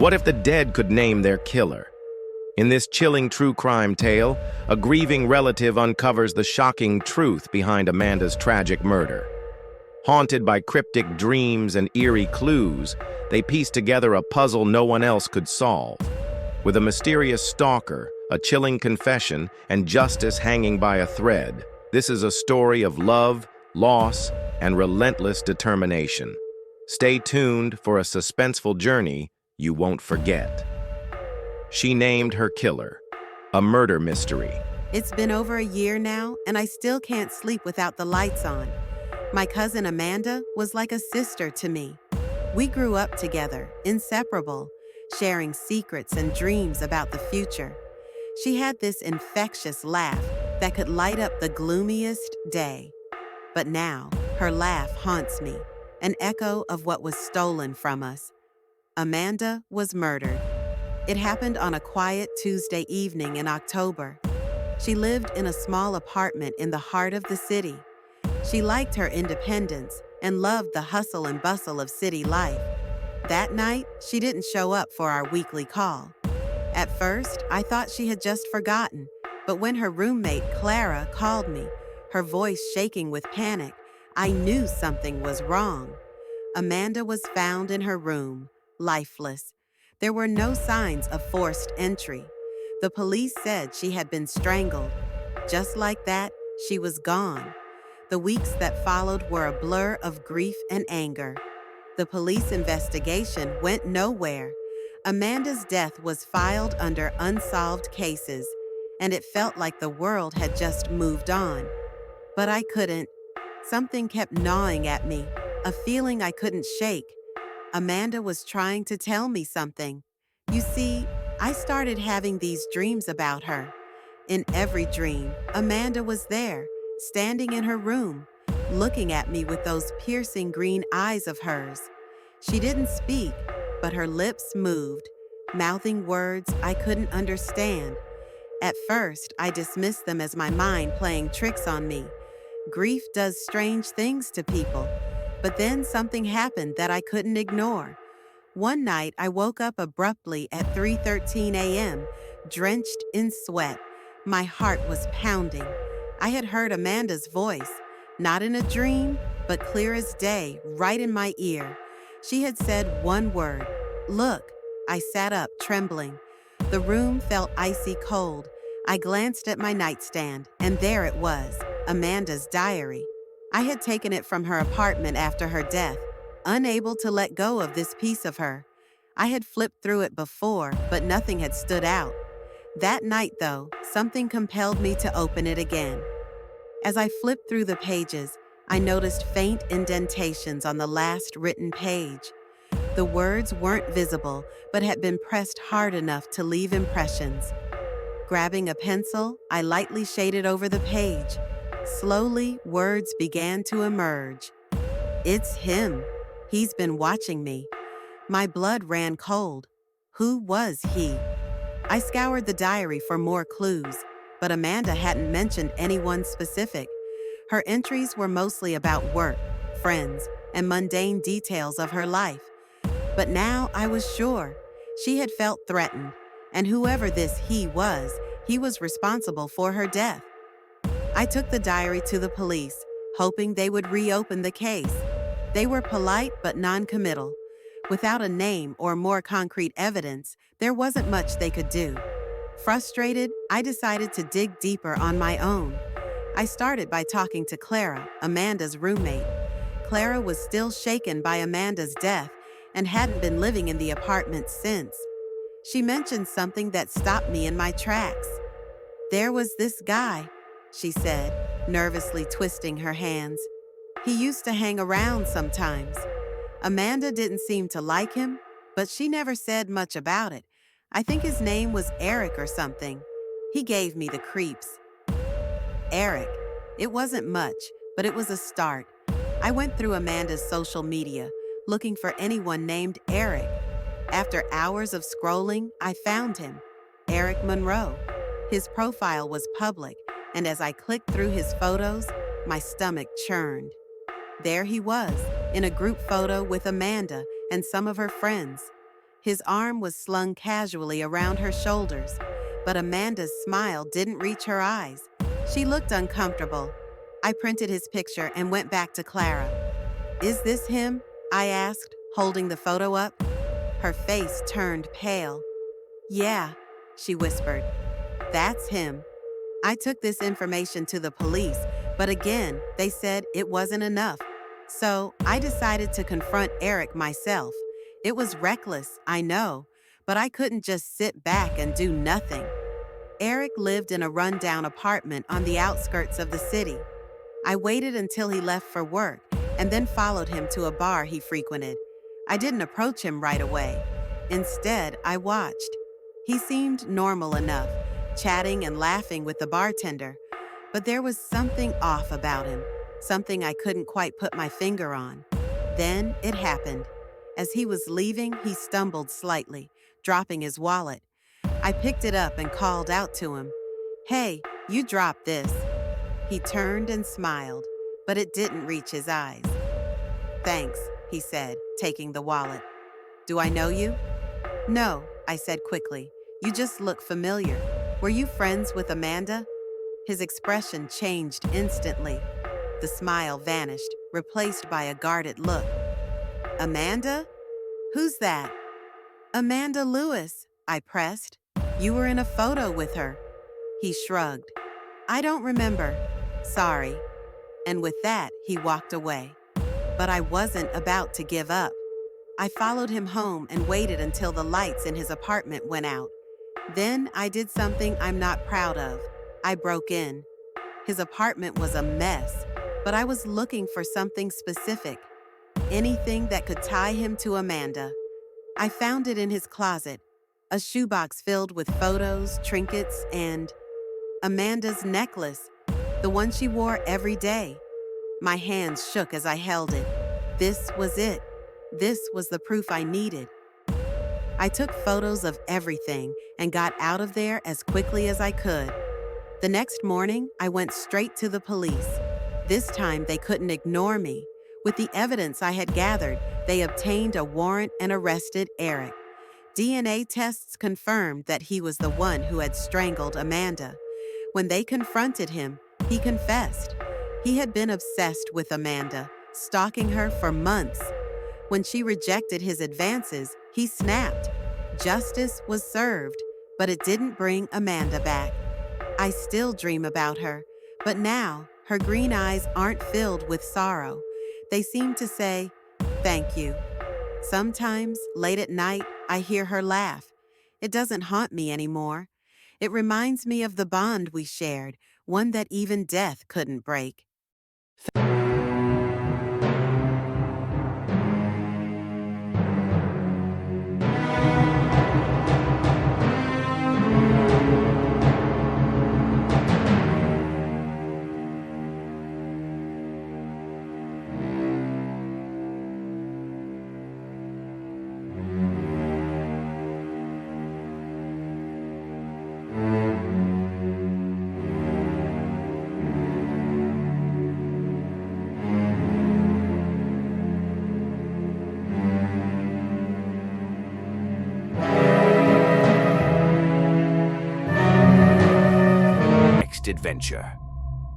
What if the dead could name their killer? In this chilling true crime tale, a grieving relative uncovers the shocking truth behind Amanda's tragic murder. Haunted by cryptic dreams and eerie clues, they piece together a puzzle no one else could solve. With a mysterious stalker, a chilling confession, and justice hanging by a thread, this is a story of love, loss, and relentless determination. Stay tuned for a suspenseful journey you won't forget. She named her killer, a murder mystery. It's been over a year now, and I still can't sleep without the lights on. My cousin Amanda was like a sister to me. We grew up together, inseparable, sharing secrets and dreams about the future. She had this infectious laugh that could light up the gloomiest day. But now, her laugh haunts me, an echo of what was stolen from us. Amanda was murdered. It happened on a quiet Tuesday evening in October. She lived in a small apartment in the heart of the city. She liked her independence and loved the hustle and bustle of city life. That night, she didn't show up for our weekly call. At first, I thought she had just forgotten, but when her roommate, Clara, called me, her voice shaking with panic, I knew something was wrong. Amanda was found in her room, lifeless. There were no signs of forced entry. The police said she had been strangled. Just like that, she was gone. The weeks that followed were a blur of grief and anger. The police investigation went nowhere. Amanda's death was filed under unsolved cases, and it felt like the world had just moved on. But I couldn't. Something kept gnawing at me, a feeling I couldn't shake. Amanda was trying to tell me something. You see, I started having these dreams about her. In every dream, Amanda was there, standing in her room, looking at me with those piercing green eyes of hers. She didn't speak, but her lips moved, mouthing words I couldn't understand. At first, I dismissed them as my mind playing tricks on me. Grief does strange things to people. But then something happened that I couldn't ignore. One night, I woke up abruptly at 3:13 a.m., drenched in sweat. My heart was pounding. I had heard Amanda's voice, not in a dream, but clear as day, right in my ear. She had said one word, "Look." I sat up, trembling. The room felt icy cold. I glanced at my nightstand, and there it was, Amanda's diary. I had taken it from her apartment after her death, unable to let go of this piece of her. I had flipped through it before, but nothing had stood out. That night, though, something compelled me to open it again. As I flipped through the pages, I noticed faint indentations on the last written page. The words weren't visible, but had been pressed hard enough to leave impressions. Grabbing a pencil, I lightly shaded over the page. Slowly, words began to emerge. It's him. He's been watching me. My blood ran cold. Who was he? I scoured the diary for more clues, but Amanda hadn't mentioned anyone specific. Her entries were mostly about work, friends, and mundane details of her life. But now I was sure. She had felt threatened, and whoever this he was responsible for her death. I took the diary to the police, hoping they would reopen the case. They were polite but non-committal. Without a name or more concrete evidence, there wasn't much they could do. Frustrated, I decided to dig deeper on my own. I started by talking to Clara, Amanda's roommate. Clara was still shaken by Amanda's death and hadn't been living in the apartment since. She mentioned something that stopped me in my tracks. There was this guy, she said, nervously twisting her hands. He used to hang around sometimes. Amanda didn't seem to like him, but she never said much about it. I think his name was Eric or something. He gave me the creeps. Eric. It wasn't much, but it was a start. I went through Amanda's social media, looking for anyone named Eric. After hours of scrolling, I found him, Eric Monroe. His profile was public, and as I clicked through his photos, my stomach churned. There he was, in a group photo with Amanda and some of her friends. His arm was slung casually around her shoulders, but Amanda's smile didn't reach her eyes. She looked uncomfortable. I printed his picture and went back to Clara. "Is this him?" I asked, holding the photo up. Her face turned pale. "Yeah," she whispered. "That's him." I took this information to the police, but again, they said it wasn't enough. So I decided to confront Eric myself. It was reckless, I know, but I couldn't just sit back and do nothing. Eric lived in a rundown apartment on the outskirts of the city. I waited until he left for work and then followed him to a bar he frequented. I didn't approach him right away. Instead, I watched. He seemed normal enough, chatting and laughing with the bartender, but there was something off about him, something I couldn't quite put my finger on. Then it happened. As he was leaving, he stumbled slightly, dropping his wallet. I picked it up and called out to him, "Hey, you dropped this." He turned and smiled, but it didn't reach his eyes. "Thanks," he said, taking the wallet. "Do I know you?" "No," I said quickly. "You just look familiar. Were you friends with Amanda?" His expression changed instantly. The smile vanished, replaced by a guarded look. "Amanda? Who's that?" "Amanda Lewis," I pressed. "You were in a photo with her." He shrugged. "I don't remember. Sorry." And with that, he walked away. But I wasn't about to give up. I followed him home and waited until the lights in his apartment went out. Then I did something I'm not proud of. I broke in. His apartment was a mess, but I was looking for something specific. Anything that could tie him to Amanda. I found it in his closet, a shoebox filled with photos, trinkets, and Amanda's necklace, the one she wore every day. My hands shook as I held it. This was it. This was the proof I needed. I took photos of everything and got out of there as quickly as I could. The next morning, I went straight to the police. This time, they couldn't ignore me. With the evidence I had gathered, they obtained a warrant and arrested Eric. DNA tests confirmed that he was the one who had strangled Amanda. When they confronted him, he confessed. He had been obsessed with Amanda, stalking her for months. When she rejected his advances, he snapped. Justice was served, but it didn't bring Amanda back. I still dream about her, but now her green eyes aren't filled with sorrow. They seem to say, "Thank you." Sometimes, late at night, I hear her laugh. It doesn't haunt me anymore. It reminds me of the bond we shared, one that even death couldn't break. Adventure.